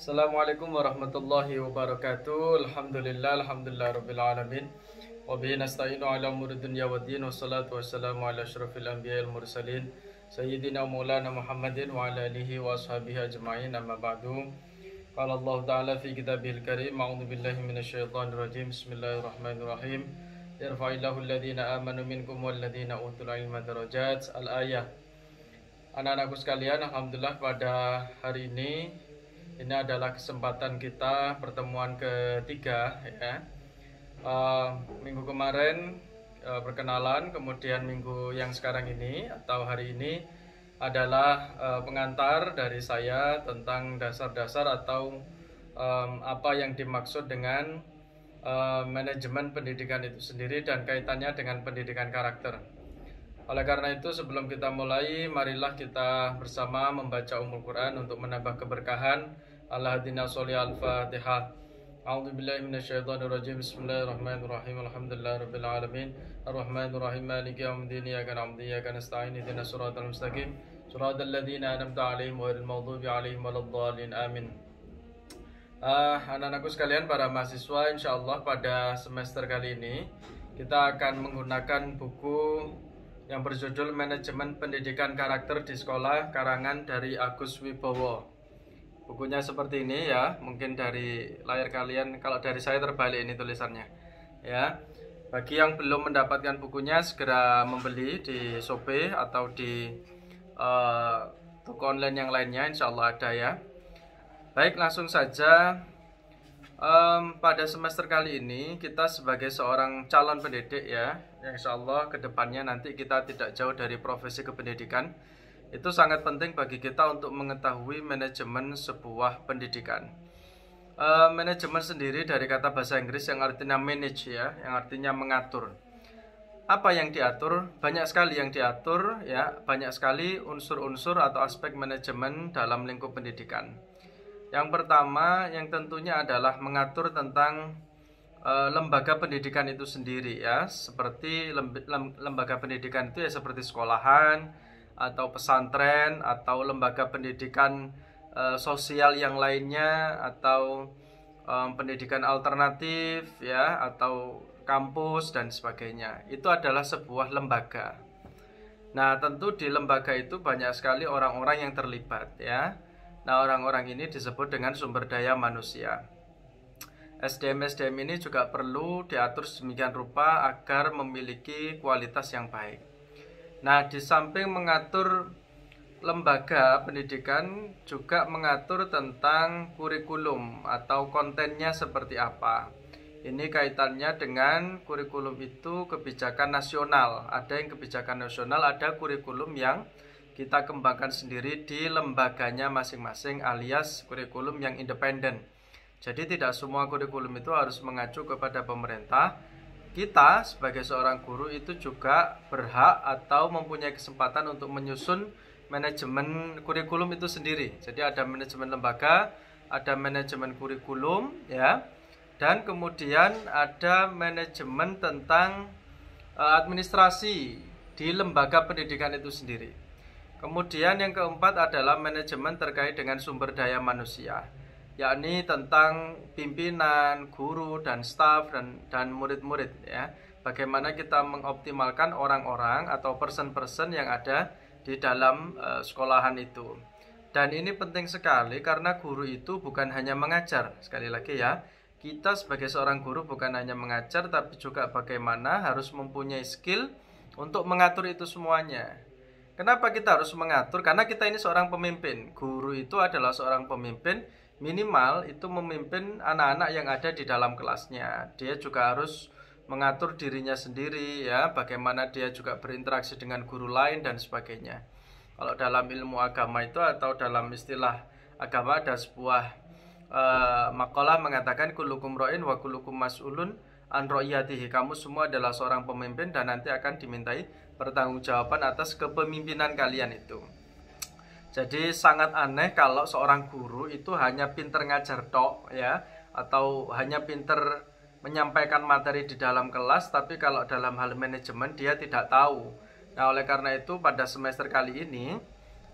Assalamualaikum warahmatullahi wabarakatuh. Alhamdulillah rabbil alamin. Wa bihi nasta'inu ala umuri dunya waddin. Wassalatu wassalamu ala asyrafil anbiya'i wal mursalin sayyidina maulana Muhammadin wa ala alihi wa ashabihi ajma'in. Amma ba'du. Qala Allah Ta'ala fi kitabihil karim. A'udzu billahi minasyaitonir rajim. Bismillahirrahmanirrahim. Yarfa'illahu alladhina amanu minkum walladhina utul ilma darajat. Al-ayah. Anak-anakku sekalian, alhamdulillah pada hari ini adalah kesempatan kita pertemuan ketiga ya. Minggu kemarin perkenalan, kemudian minggu yang sekarang ini atau hari ini adalah pengantar dari saya tentang dasar-dasar atau apa yang dimaksud dengan manajemen pendidikan itu sendiri dan kaitannya dengan pendidikan karakter. Oleh karena itu, sebelum kita mulai, marilah kita bersama membaca Ummul Quran untuk menambah keberkahan. Al-Hadina Sholli Al-Fatihah. A'udzubillahi minasyaitonirrajim. Bismillahirrahmanirrahim. Alhamdulillahirabbil alamin. Arrahmanirrahim. Maliki yaumiddin. Iyyaka na'budu wa iyyaka nasta'in. Ihdinas siratal mustaqim. Shiratal ladzina an'amta 'alaihim ghairil maghdubi 'alaihim waladdallin. Amin. Anak-anakku sekalian, para mahasiswa, insyaallah pada semester kali ini kita akan menggunakan buku yang berjudul Manajemen Pendidikan Karakter di Sekolah, karangan dari Agus Wibowo. Bukunya seperti ini ya, mungkin dari layar kalian, kalau dari saya terbalik ini tulisannya ya. Bagi yang belum mendapatkan bukunya, segera membeli di Shopee atau di toko online yang lainnya, insya Allah ada ya. Baik, langsung saja. Pada semester kali ini kita sebagai seorang calon pendidik ya, yang insya Allah kedepannya nanti kita tidak jauh dari profesi kependidikan. Itu sangat penting bagi kita untuk mengetahui manajemen sebuah pendidikan. Manajemen sendiri dari kata bahasa Inggris yang artinya manage ya, yang artinya mengatur. Apa yang diatur? Banyak sekali yang diatur ya, banyak sekali unsur-unsur atau aspek manajemen dalam lingkup pendidikan. Yang pertama yang tentunya adalah mengatur tentang lembaga pendidikan itu sendiri ya, seperti lembaga pendidikan itu ya seperti sekolahan atau pesantren atau lembaga pendidikan sosial yang lainnya atau pendidikan alternatif ya, atau kampus dan sebagainya. Itu adalah sebuah lembaga. Nah, tentu di lembaga itu banyak sekali orang-orang yang terlibat ya. Nah, orang-orang ini disebut dengan sumber daya manusia. SDM ini juga perlu diatur sedemikian rupa agar memiliki kualitas yang baik. Nah, di samping mengatur lembaga pendidikan, juga mengatur tentang kurikulum atau kontennya seperti apa. Ini kaitannya dengan kurikulum itu kebijakan nasional. Ada yang kebijakan nasional, ada kurikulum yang kita kembangkan sendiri di lembaganya masing-masing alias kurikulum yang independen. Jadi tidak semua kurikulum itu harus mengacu kepada pemerintah. Kita sebagai seorang guru itu juga berhak atau mempunyai kesempatan untuk menyusun manajemen kurikulum itu sendiri. Jadi ada manajemen lembaga, ada manajemen kurikulum ya. Dan kemudian ada manajemen tentang administrasi di lembaga pendidikan itu sendiri. Kemudian yang keempat adalah manajemen terkait dengan sumber daya manusia, yakni tentang pimpinan, guru, dan staf, dan murid-murid ya. Bagaimana kita mengoptimalkan orang-orang atau person-person yang ada di dalam sekolahan itu. Dan ini penting sekali karena guru itu bukan hanya mengajar. Sekali lagi ya, kita sebagai seorang guru bukan hanya mengajar, tapi juga bagaimana harus mempunyai skill untuk mengatur itu semuanya. Kenapa kita harus mengatur? Karena kita ini seorang pemimpin. Guru itu adalah seorang pemimpin, minimal itu memimpin anak-anak yang ada di dalam kelasnya. Dia juga harus mengatur dirinya sendiri ya, bagaimana dia juga berinteraksi dengan guru lain dan sebagainya. Kalau dalam ilmu agama itu atau dalam istilah agama ada sebuah makalah mengatakan kullukum ra'in wa kullukum mas'ulun an ra'iyatihi. Kamu semua adalah seorang pemimpin dan nanti akan dimintai pertanggungjawaban atas kepemimpinan kalian itu. Jadi sangat aneh kalau seorang guru itu hanya pinter ngajar tok ya, atau hanya pinter menyampaikan materi di dalam kelas, tapi kalau dalam hal manajemen dia tidak tahu. Nah, oleh karena itu pada semester kali ini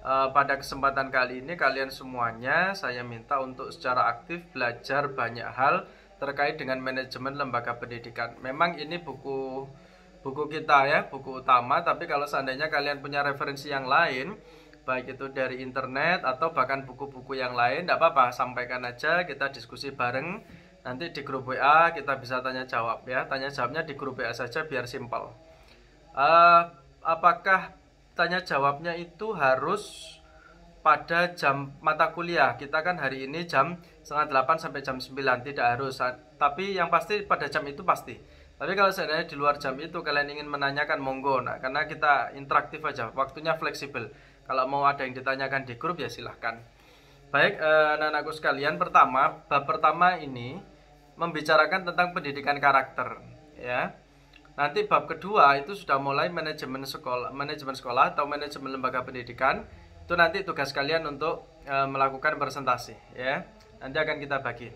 pada kesempatan kali ini kalian semuanya saya minta untuk secara aktif belajar banyak hal terkait dengan manajemen lembaga pendidikan. Memang ini buku kita ya, buku utama, tapi kalau seandainya kalian punya referensi yang lain, baik itu dari internet atau bahkan buku-buku yang lain, tidak apa-apa, sampaikan aja, kita diskusi bareng. Nanti di grup WA kita bisa tanya jawab ya, tanya jawabnya di grup WA saja biar simpel. Apakah tanya jawabnya itu harus pada jam mata kuliah? Kita kan hari ini jam 7:30 sampai jam 9, tidak harus, tapi yang pasti pada jam itu pasti. Tapi kalau seandainya di luar jam itu kalian ingin menanyakan, monggo. Nah, karena kita interaktif aja, waktunya fleksibel. Kalau mau ada yang ditanyakan di grup ya silahkan. Baik, anak-anakku sekalian, bab pertama ini membicarakan tentang pendidikan karakter ya. Nanti bab kedua itu sudah mulai manajemen sekolah atau manajemen lembaga pendidikan. Itu nanti tugas kalian untuk melakukan presentasi ya. Nanti akan kita bagi.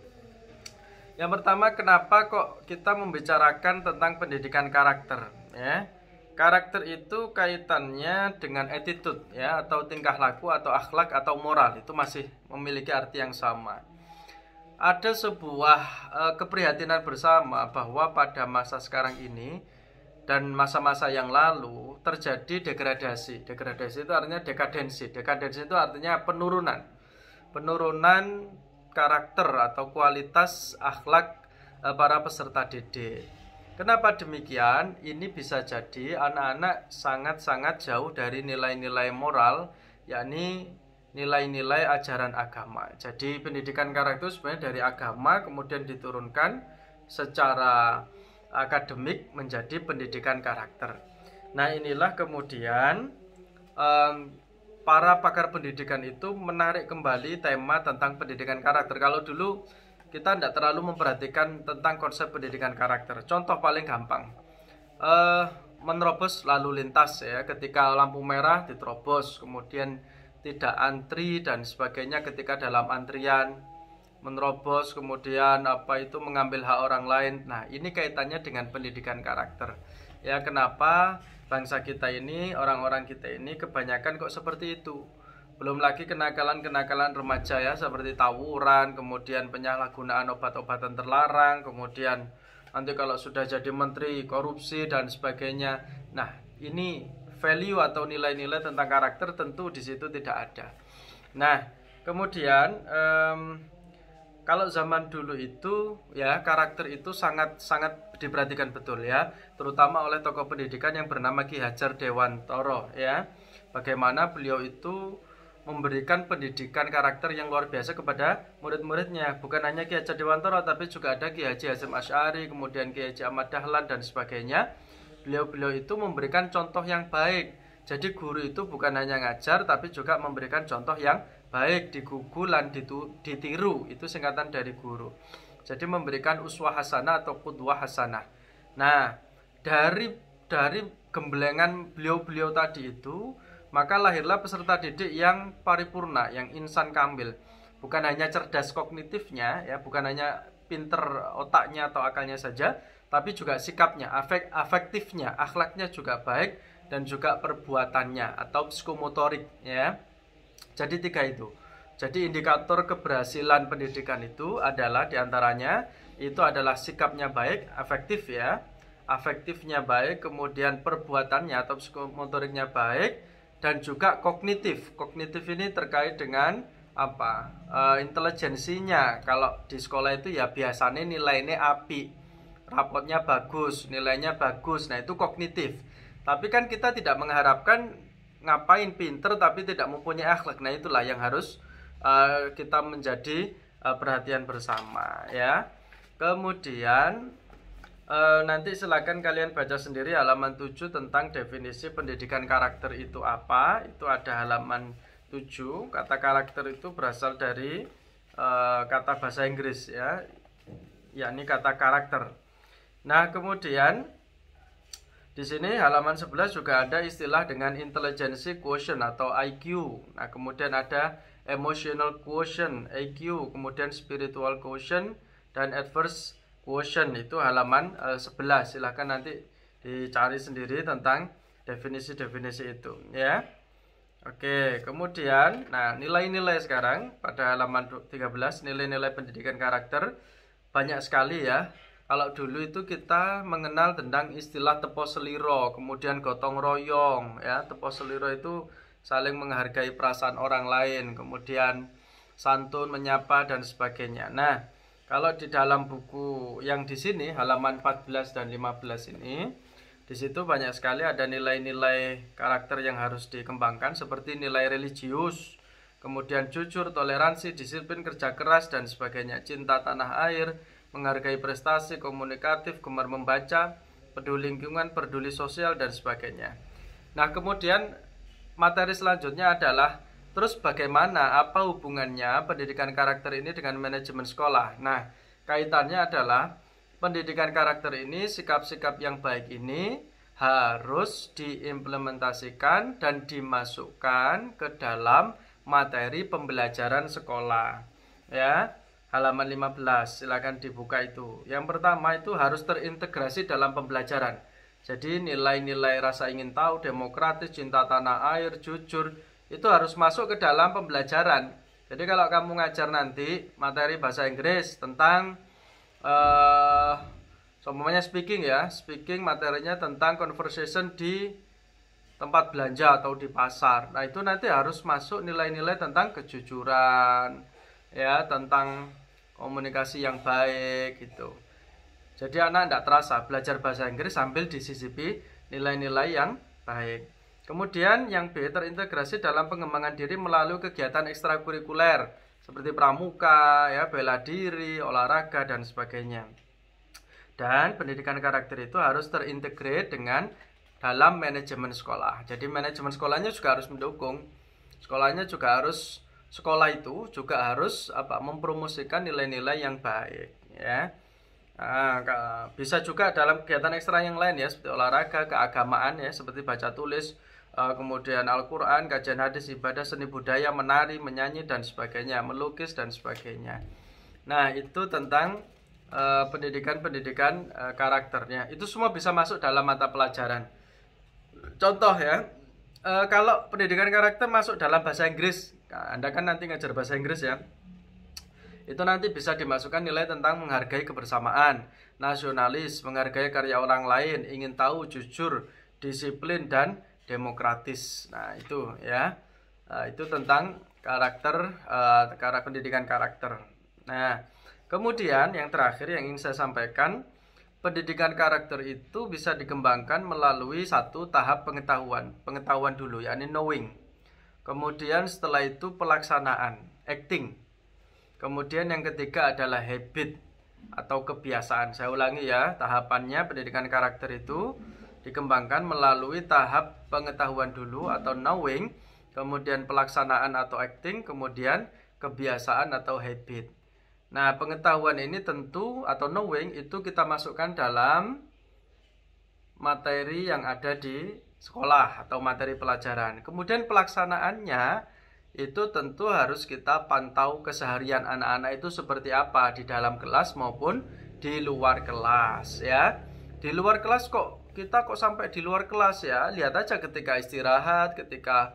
Yang pertama, kenapa kok kita membicarakan tentang pendidikan karakter ya? Karakter itu kaitannya dengan attitude ya, atau tingkah laku atau akhlak atau moral, itu masih memiliki arti yang sama. Ada sebuah keprihatinan bersama bahwa pada masa sekarang ini dan masa-masa yang lalu terjadi degradasi. Degradasi itu artinya dekadensi. Dekadensi itu artinya penurunan karakter atau kualitas akhlak para peserta didik. Kenapa demikian? Ini bisa jadi anak-anak sangat-sangat jauh dari nilai-nilai moral, yakni nilai-nilai ajaran agama. Jadi pendidikan karakter itu sebenarnya dari agama kemudian diturunkan secara akademik menjadi pendidikan karakter. Nah, inilah kemudian para pakar pendidikan itu menarik kembali tema tentang pendidikan karakter. Kalau dulu kita tidak terlalu memperhatikan tentang konsep pendidikan karakter. Contoh paling gampang, menerobos lalu lintas ya, ketika lampu merah diterobos, kemudian tidak antri dan sebagainya ketika dalam antrian, menerobos, kemudian mengambil hak orang lain. Nah, ini kaitannya dengan pendidikan karakter. Ya, kenapa bangsa kita ini, orang-orang kita ini kebanyakan kok seperti itu. Belum lagi kenakalan-kenakalan remaja ya, seperti tawuran, kemudian penyalahgunaan obat-obatan terlarang, kemudian nanti kalau sudah jadi menteri korupsi dan sebagainya. Nah, ini value atau nilai-nilai tentang karakter tentu di situ tidak ada. Nah, kemudian kalau zaman dulu itu ya, karakter itu sangat diperhatikan betul ya, terutama oleh tokoh pendidikan yang bernama Ki Hajar Dewantara ya. Bagaimana beliau itu memberikan pendidikan karakter yang luar biasa kepada murid-muridnya. Bukan hanya Ki Hajar Dewantara, tapi juga ada Ki Haji Hasyim Asy'ari, kemudian Ki Haji Ahmad Dahlan dan sebagainya. Beliau-beliau itu memberikan contoh yang baik. Jadi guru itu bukan hanya ngajar, tapi juga memberikan contoh yang baik, digugulan, ditiru. Itu singkatan dari guru. Jadi memberikan uswah hasanah atau qudwah hasanah. Nah, dari gemblengan beliau-beliau tadi itu, maka lahirlah peserta didik yang paripurna, yang insan kamil. Bukan hanya cerdas kognitifnya ya, bukan hanya pinter otaknya atau akalnya saja, tapi juga sikapnya, afektifnya, akhlaknya juga baik, dan juga perbuatannya atau psikomotorik ya. Jadi 3 itu. Jadi indikator keberhasilan pendidikan itu adalah diantaranya itu adalah sikapnya baik, afektif ya, afektifnya baik, kemudian perbuatannya atau psikomotoriknya baik, dan juga kognitif. Kognitif ini terkait dengan intelijensinya. Kalau di sekolah itu ya biasanya nilainya api, rapotnya bagus, nilainya bagus. Nah, itu kognitif. Tapi kan kita tidak mengharapkan ngapain pinter tapi tidak mempunyai akhlak. Nah, itulah yang harus kita menjadi perhatian bersama ya. Kemudian nanti silakan kalian baca sendiri halaman 7 tentang definisi pendidikan karakter itu apa. Itu ada halaman 7. Kata karakter itu berasal dari kata bahasa Inggris ya, yakni kata karakter. Nah, kemudian di sini halaman 11 juga ada istilah dengan intelligence quotient atau IQ. Nah, kemudian ada emotional quotient, EQ, kemudian spiritual quotient dan adverse quotient. Itu halaman 11. Silahkan nanti dicari sendiri tentang definisi-definisi itu ya. Oke, kemudian nah nilai-nilai sekarang pada halaman 13 nilai-nilai pendidikan karakter banyak sekali ya. Kalau dulu itu kita mengenal tentang istilah tepo seliro, kemudian gotong royong ya. Tepo seliro itu saling menghargai perasaan orang lain, kemudian santun menyapa dan sebagainya. Nah, kalau di dalam buku yang di sini halaman 14 dan 15 ini, di situ banyak sekali ada nilai-nilai karakter yang harus dikembangkan seperti nilai religius, kemudian jujur, toleransi, disiplin, kerja keras dan sebagainya, cinta tanah air, menghargai prestasi, komunikatif, gemar membaca, peduli lingkungan, peduli sosial dan sebagainya. Nah, kemudian materi selanjutnya adalah terus bagaimana, apa hubungannya pendidikan karakter ini dengan manajemen sekolah. Nah, kaitannya adalah pendidikan karakter ini, sikap-sikap yang baik ini harus diimplementasikan dan dimasukkan ke dalam materi pembelajaran sekolah. Ya, halaman 15, silakan dibuka itu. Yang pertama itu harus terintegrasi dalam pembelajaran. Jadi nilai-nilai rasa ingin tahu, demokratis, cinta tanah air, jujur, itu harus masuk ke dalam pembelajaran. Jadi kalau kamu ngajar nanti materi bahasa Inggris tentang semuanya speaking ya, speaking materinya tentang conversation di tempat belanja atau di pasar. Nah, itu nanti harus masuk nilai-nilai tentang kejujuran ya, tentang komunikasi yang baik gitu. Jadi anak tidak terasa belajar bahasa Inggris sambil disisipi nilai-nilai yang baik. Kemudian yang B, terintegrasi dalam pengembangan diri melalui kegiatan ekstrakurikuler seperti pramuka, ya, bela diri, olahraga dan sebagainya. Dan pendidikan karakter itu harus terintegrate dengan dalam manajemen sekolah. Jadi manajemen sekolahnya juga harus mendukung. Sekolahnya juga harus mempromosikan nilai-nilai yang baik, ya. Nah, bisa juga dalam kegiatan ekstra yang lain ya, seperti olahraga, keagamaan ya, seperti baca tulis, kemudian Al-Quran, kajian hadis, ibadah, seni budaya, menari, menyanyi dan sebagainya, melukis dan sebagainya. Nah, itu tentang pendidikan karakternya. Itu semua bisa masuk dalam mata pelajaran. Contoh ya, kalau pendidikan karakter masuk dalam bahasa Inggris, nah, Anda kan nanti ngajar bahasa Inggris ya, itu nanti bisa dimasukkan nilai tentang menghargai kebersamaan, nasionalis, menghargai karya orang lain, ingin tahu, jujur, disiplin dan demokratis. Nah, itu ya. Itu tentang karakter, pendidikan karakter. Nah, kemudian yang terakhir yang ingin saya sampaikan, pendidikan karakter itu bisa dikembangkan melalui satu tahap pengetahuan dulu, yakni knowing. Kemudian setelah itu pelaksanaan, acting. Kemudian yang ketiga adalah habit atau kebiasaan. Saya ulangi ya, tahapannya pendidikan karakter itu dikembangkan melalui tahap pengetahuan dulu atau knowing, kemudian pelaksanaan atau acting, kemudian kebiasaan atau habit. Nah, pengetahuan ini tentu atau knowing itu kita masukkan dalam materi yang ada di sekolah atau materi pelajaran. Kemudian pelaksanaannya itu tentu harus kita pantau keseharian anak-anak itu seperti apa di dalam kelas maupun di luar kelas ya. Di luar kelas kita kok sampai di luar kelas ya? Lihat aja ketika istirahat, ketika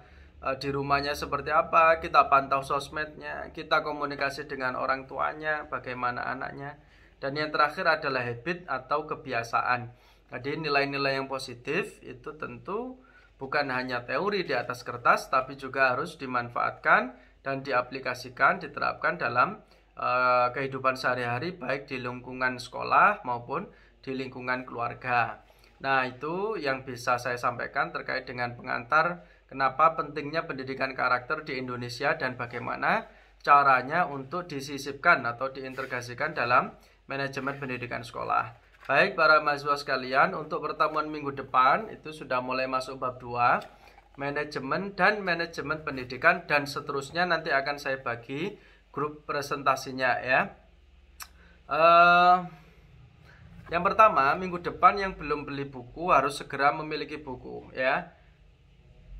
di rumahnya seperti apa, kita pantau sosmednya, kita komunikasi dengan orang tuanya, bagaimana anaknya. Dan yang terakhir adalah habit atau kebiasaan. Jadi nilai-nilai yang positif itu tentu bukan hanya teori di atas kertas, tapi juga harus dimanfaatkan dan diaplikasikan, diterapkan dalam kehidupan sehari-hari, baik di lingkungan sekolah maupun di lingkungan keluarga. Nah, itu yang bisa saya sampaikan terkait dengan pengantar kenapa pentingnya pendidikan karakter di Indonesia dan bagaimana caranya untuk disisipkan atau diintegrasikan dalam manajemen pendidikan sekolah. Baik para mahasiswa sekalian, untuk pertemuan minggu depan itu sudah mulai masuk bab 2, manajemen dan manajemen pendidikan, dan seterusnya nanti akan saya bagi grup presentasinya ya. Yang pertama, minggu depan yang belum beli buku harus segera memiliki buku ya.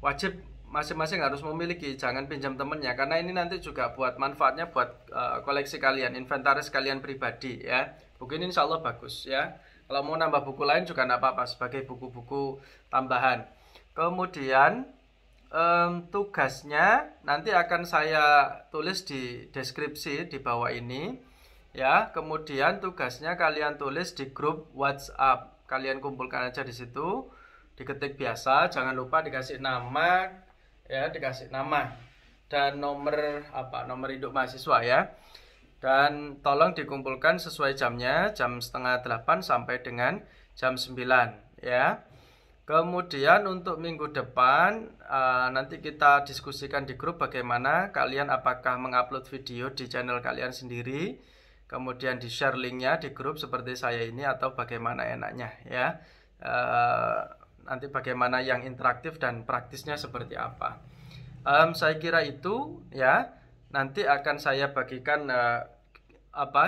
Wajib masing-masing harus memiliki, jangan pinjam temennya, karena ini nanti juga buat manfaatnya buat koleksi kalian, inventaris kalian pribadi ya. Buku ini insya Allah bagus ya. Kalau mau nambah buku lain juga tidak apa-apa sebagai buku-buku tambahan. Kemudian tugasnya nanti akan saya tulis di deskripsi di bawah ini ya. Kemudian tugasnya kalian tulis di grup WhatsApp. Kalian kumpulkan aja di situ, diketik biasa, jangan lupa dikasih nama ya, dikasih nama dan nomor nomor induk mahasiswa ya. Dan tolong dikumpulkan sesuai jamnya, jam 7:30 sampai dengan jam 9 ya. Kemudian untuk minggu depan nanti kita diskusikan di grup bagaimana kalian apakah mengupload video di channel kalian sendiri, kemudian di share linknya di grup seperti saya ini atau bagaimana enaknya ya. Nanti bagaimana yang interaktif dan praktisnya seperti apa. Saya kira itu ya. Nanti akan saya bagikan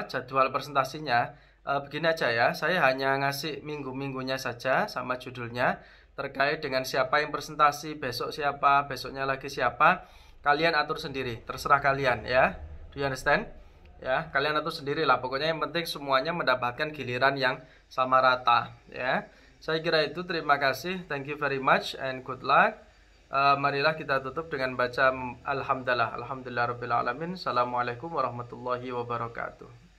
jadwal presentasinya. Begini aja ya, saya hanya ngasih minggu-minggunya saja sama judulnya terkait dengan siapa yang presentasi, besok siapa, besoknya lagi siapa. Kalian atur sendiri, terserah kalian ya. Do you understand? Ya, kalian atur sendiri lah. Pokoknya yang penting semuanya mendapatkan giliran yang sama rata ya. Saya kira itu, terima kasih, thank you very much and good luck. Marilah kita tutup dengan baca Alhamdulillah, Alhamdulillahirabbil alamin. Assalamualaikum warahmatullahi wabarakatuh.